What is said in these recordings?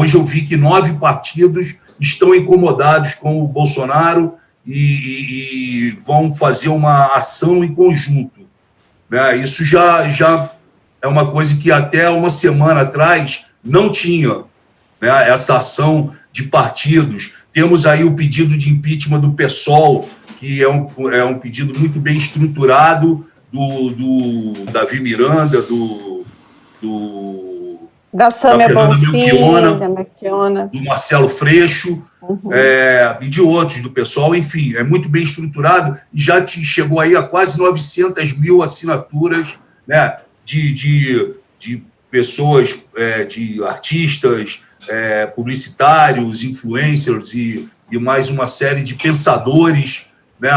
hoje eu vi que 9 partidos estão incomodados com o Bolsonaro e vão fazer uma ação em conjunto, né? Isso já é uma coisa que até uma semana atrás não tinha, né? Essa ação de partidos. Temos aí o pedido de impeachment do PSOL, que é um pedido muito bem estruturado, do Davi Miranda, da Sâmia Melchiona, do Marcelo Freixo, e de outros do pessoal. Enfim, é muito bem estruturado e já chegou aí a quase 900 mil assinaturas, né, de pessoas, de artistas, publicitários, influencers e mais uma série de pensadores, né,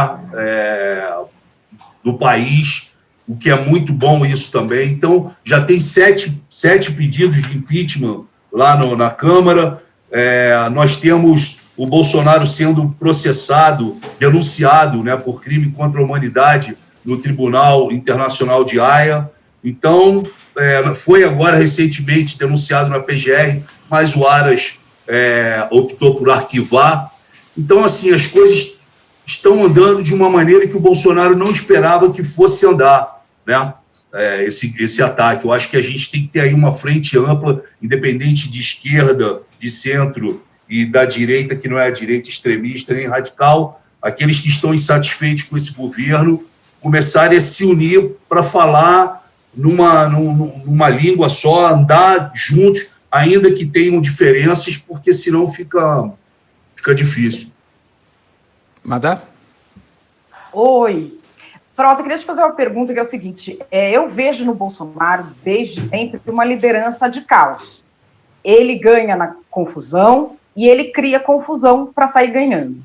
do país, o que é muito bom isso também. Então, já tem sete pedidos de impeachment lá na Câmara. Nós temos o Bolsonaro sendo processado, denunciado, né, por crime contra a humanidade no Tribunal Internacional de Haia. Então, foi agora recentemente denunciado na PGR, mas o Aras optou por arquivar. Então, assim, as coisas estão andando de uma maneira que o Bolsonaro não esperava que fosse andar, né? Esse ataque. Eu acho que a gente tem que ter aí uma frente ampla, independente de esquerda, de centro e da direita, que não é a direita extremista nem radical, aqueles que estão insatisfeitos com esse governo, começarem a se unir para falar numa língua só, andar juntos, ainda que tenham diferenças, porque senão fica difícil. Madá? Oi. Frota, eu queria te fazer uma pergunta que é o seguinte, eu vejo no Bolsonaro, desde sempre, uma liderança de caos. Ele ganha na confusão e ele cria confusão para sair ganhando.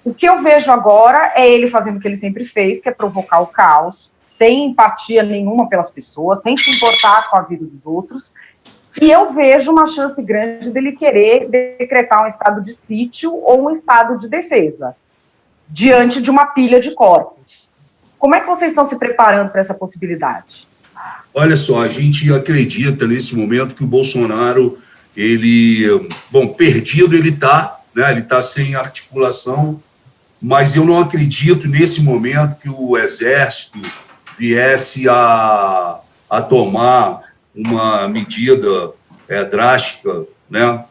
O que eu vejo agora é ele fazendo o que ele sempre fez, que é provocar o caos, sem empatia nenhuma pelas pessoas, sem se importar com a vida dos outros, e eu vejo uma chance grande dele querer decretar um estado de sítio ou um estado de defesa, diante de uma pilha de corpos. Como é que vocês estão se preparando para essa possibilidade? Olha só, a gente acredita nesse momento que o Bolsonaro, perdido ele está, né? Ele está sem articulação, mas eu não acredito nesse momento que o Exército viesse a tomar uma medida drástica, né?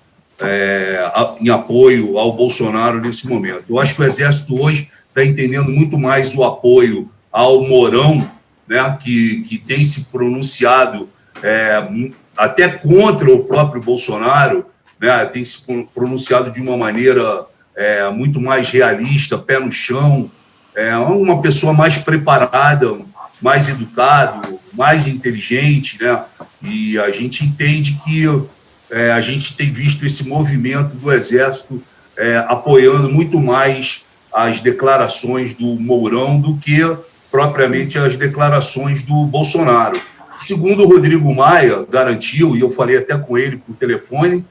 Em apoio ao Bolsonaro nesse momento. Eu acho que o Exército hoje está entendendo muito mais o apoio ao Mourão, né, que tem se pronunciado até contra o próprio Bolsonaro, né, tem se pronunciado de uma maneira muito mais realista, pé no chão, uma pessoa mais preparada, mais educado, mais inteligente, né, e a gente entende que a gente tem visto esse movimento do Exército apoiando muito mais as declarações do Mourão do que propriamente as declarações do Bolsonaro. Segundo o Rodrigo Maia garantiu, e eu falei até com ele por telefone,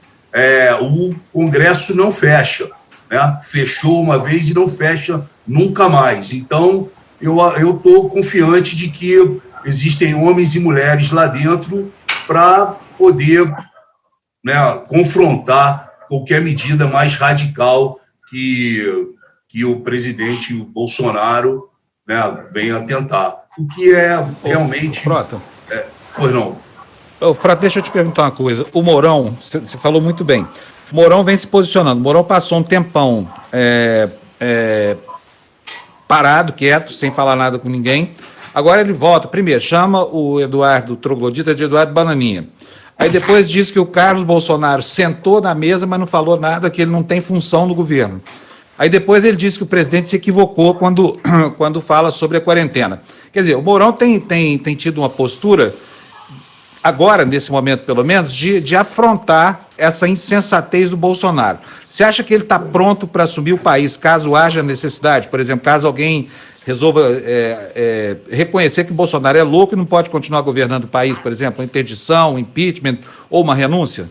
o Congresso não fecha, né? Fechou uma vez e não fecha nunca mais. Então, eu estou confiante de que existem homens e mulheres lá dentro para poder, né, confrontar qualquer medida mais radical que o presidente Bolsonaro, né, venha a tentar. O que é realmente... Frota. Pois não. Frota, deixa eu te perguntar uma coisa. O Mourão, você falou muito bem, o Mourão vem se posicionando. O Mourão passou um tempão parado, quieto, sem falar nada com ninguém. Agora ele volta. Primeiro, chama o Eduardo Troglodita de Eduardo Bananinha. Aí depois diz que o Carlos Bolsonaro sentou na mesa, mas não falou nada, que ele não tem função no governo. Aí depois ele disse que o presidente se equivocou quando fala sobre a quarentena. Quer dizer, o Mourão tem tido uma postura, agora, nesse momento pelo menos, de afrontar essa insensatez do Bolsonaro. Você acha que ele está pronto para assumir o país, caso haja necessidade? Por exemplo, caso alguém resolva reconhecer que o Bolsonaro é louco e não pode continuar governando o país, por exemplo, interdição, impeachment ou uma renúncia?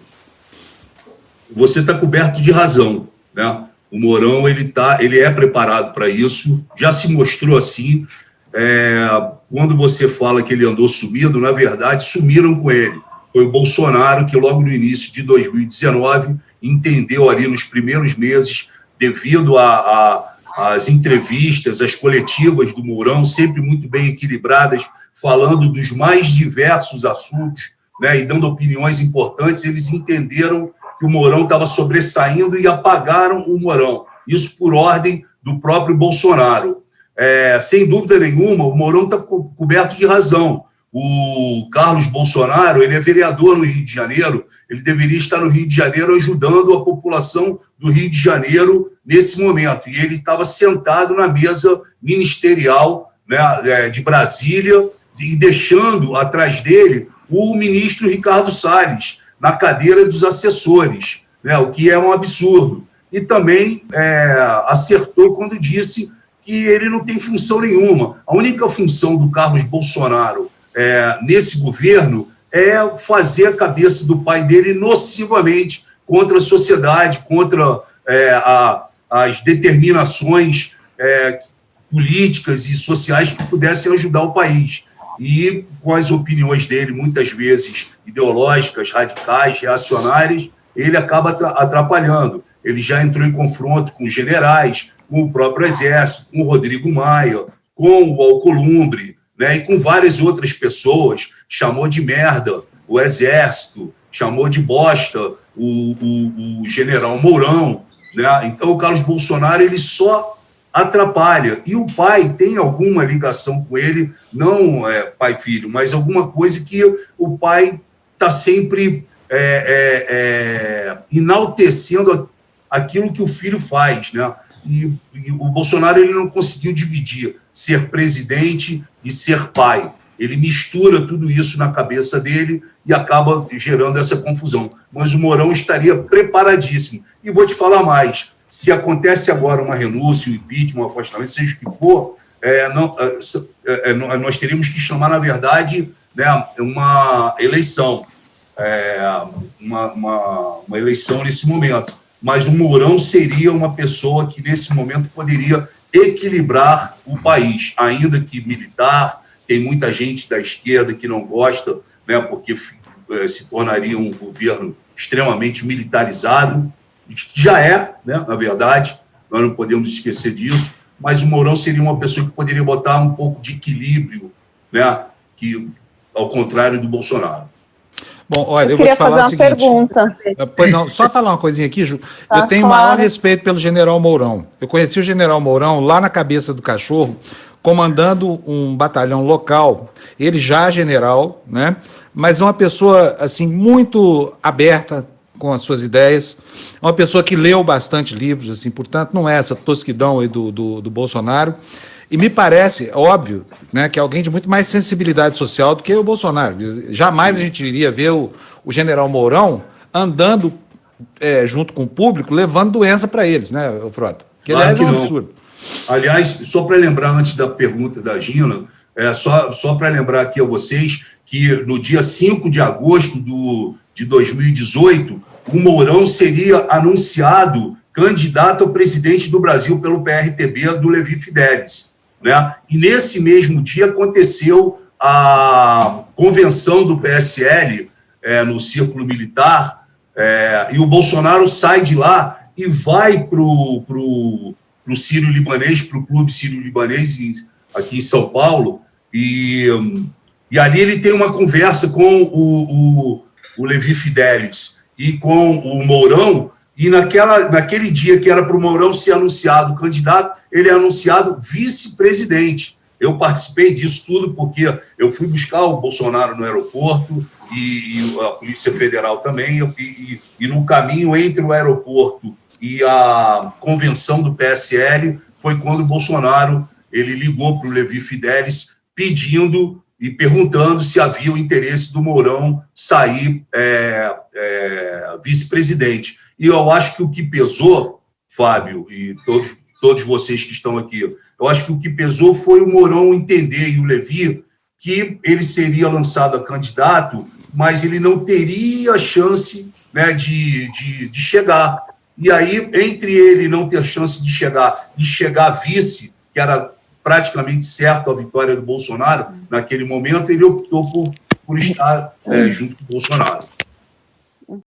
Você está coberto de razão, né? O Mourão ele é preparado para isso, já se mostrou assim. Quando você fala que ele andou sumido, na verdade, sumiram com ele. foi o Bolsonaro que, logo no início de 2019, entendeu ali nos primeiros meses, devido às entrevistas, às coletivas do Mourão, sempre muito bem equilibradas, falando dos mais diversos assuntos, né, e dando opiniões importantes, eles entenderam que o Mourão estava sobressaindo e apagaram o Mourão. Isso por ordem do próprio Bolsonaro. Sem dúvida nenhuma, o Mourão está coberto de razão. O Carlos Bolsonaro, ele é vereador no Rio de Janeiro, ele deveria estar no Rio de Janeiro ajudando a população do Rio de Janeiro nesse momento. E ele estava sentado na mesa ministerial, né, de Brasília e deixando atrás dele o ministro Ricardo Salles na cadeira dos assessores, né, o que é um absurdo. E também acertou quando disse que ele não tem função nenhuma. A única função do Carlos Bolsonaro nesse governo é fazer a cabeça do pai dele nocivamente contra a sociedade, contra as determinações políticas e sociais que pudessem ajudar o país. E com as opiniões dele, muitas vezes ideológicas, radicais, reacionárias, ele acaba atrapalhando. Ele já entrou em confronto com generais, com o próprio Exército, com o Rodrigo Maia, com o Alcolumbre, né, e com várias outras pessoas, chamou de merda o Exército, chamou de bosta o general Mourão, né? Então o Carlos Bolsonaro ele só atrapalha, e o pai tem alguma ligação com ele, não pai e filho, mas alguma coisa que o pai está sempre enaltecendo aquilo que o filho faz, né? E o Bolsonaro ele não conseguiu dividir ser presidente e ser pai. Ele mistura tudo isso na cabeça dele e acaba gerando essa confusão. Mas o Mourão estaria preparadíssimo. E vou te falar mais, se acontece agora uma renúncia, um impeachment, um afastamento, seja o que for, nós teríamos que chamar, na verdade, né, uma eleição, uma eleição nesse momento. Mas o Mourão seria uma pessoa que, nesse momento, poderia equilibrar o país, ainda que militar. Tem muita gente da esquerda que não gosta, né, porque se tornaria um governo extremamente militarizado, que já né, na verdade, nós não podemos esquecer disso, mas o Mourão seria uma pessoa que poderia botar um pouco de equilíbrio, né, que, ao contrário do Bolsonaro. Bom, olha, eu vou te falar o seguinte. Pergunta. Pois não, só falar uma coisinha aqui, Ju. Tá, eu tenho claro. maior respeito pelo general Mourão. Eu conheci o general Mourão lá na Cabeça do Cachorro, comandando um batalhão local. Ele já general, né? Mas uma pessoa assim muito aberta com as suas ideias, uma pessoa que leu bastante livros, assim, portanto, não é essa tosquidão aí do Bolsonaro. E me parece, óbvio, né, que é alguém de muito mais sensibilidade social do que o Bolsonaro. Jamais a gente iria ver o general Mourão andando junto com o público, levando doença para eles, né, Frota? Que claro aliás que é um não. absurdo. Aliás, só para lembrar, antes da pergunta da Gina, só para lembrar aqui a vocês que no dia 5 de agosto de 2018, o Mourão seria anunciado candidato a presidente do Brasil pelo PRTB do Levi Fidelis, né? E nesse mesmo dia aconteceu a convenção do PSL no Círculo Militar, e o Bolsonaro sai de lá e vai para o Sírio-Libanês, para o Clube Sírio-Libanês aqui em São Paulo, e ali ele tem uma conversa com o Levi Fidelis e com o Mourão, e naquele dia que era para o Mourão ser anunciado candidato, ele é anunciado vice-presidente. Eu participei disso tudo porque eu fui buscar o Bolsonaro no aeroporto e a Polícia Federal também, e no caminho entre o aeroporto e a convenção do PSL foi quando o Bolsonaro ele ligou para o Levi Fidelis pedindo e perguntando se havia o interesse do Mourão sair vice-presidente. E eu acho que o que pesou, Fábio, e todos vocês que estão aqui, eu acho que o que pesou foi o Mourão entender, e o Levi, que ele seria lançado a candidato, mas ele não teria chance, né, de chegar. E aí, entre ele não ter chance de chegar e chegar vice, que era praticamente certo a vitória do Bolsonaro, naquele momento, ele optou por por estar junto com o Bolsonaro.